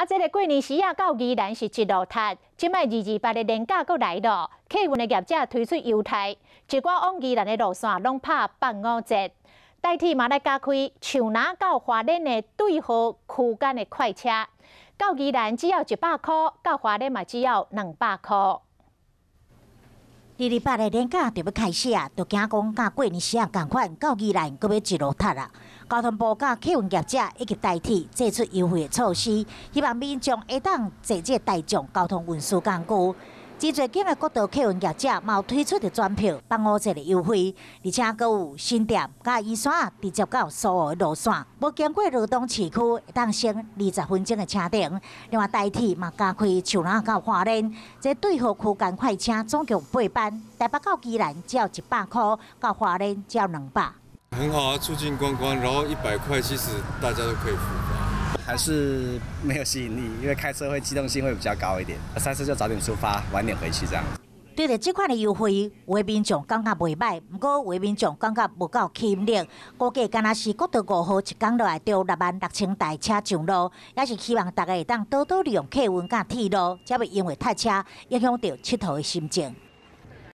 这个过年时啊，到宜兰是一路塌，即摆228的年假阁来了，客运的业者推出优待，一寡往宜兰的路线拢拍85折，代替嘛来加开树林到花莲的对号区间的快车，到宜兰只要100块，到花莲嘛只要200块。228的年假就要开始啊，就惊讲甲过年时啊同款，到宜兰阁要一路塌啊。交通部甲客运业者以及代替祭出优惠的措施，希望民众会当坐这大众交通运输工具。真侪间的各道客运业者嘛有推出的转票85折的优惠，而且阁有新店甲宜山直接到苏澳的路线，无经过罗东市区，会当省20分钟的车程。另外代替嘛加开树林到花莲，这对号区间快车总共8班，台北到宜兰只要100块，到花莲只要200。很好啊，促进观光，然后100块其实大家都可以付吧。还是没有吸引力，因为开车会机动性会比较高一点。下次就早点出发，晚点回去这样。对着这款的优惠，有的民众感觉袂歹，不过有的民众感觉无够吸引力。估计敢若是国道5号一天落来就66000台车上路，也是希望大家会当多多利用客运甲铁路，才袂因为塞车影响到佚佗的心情。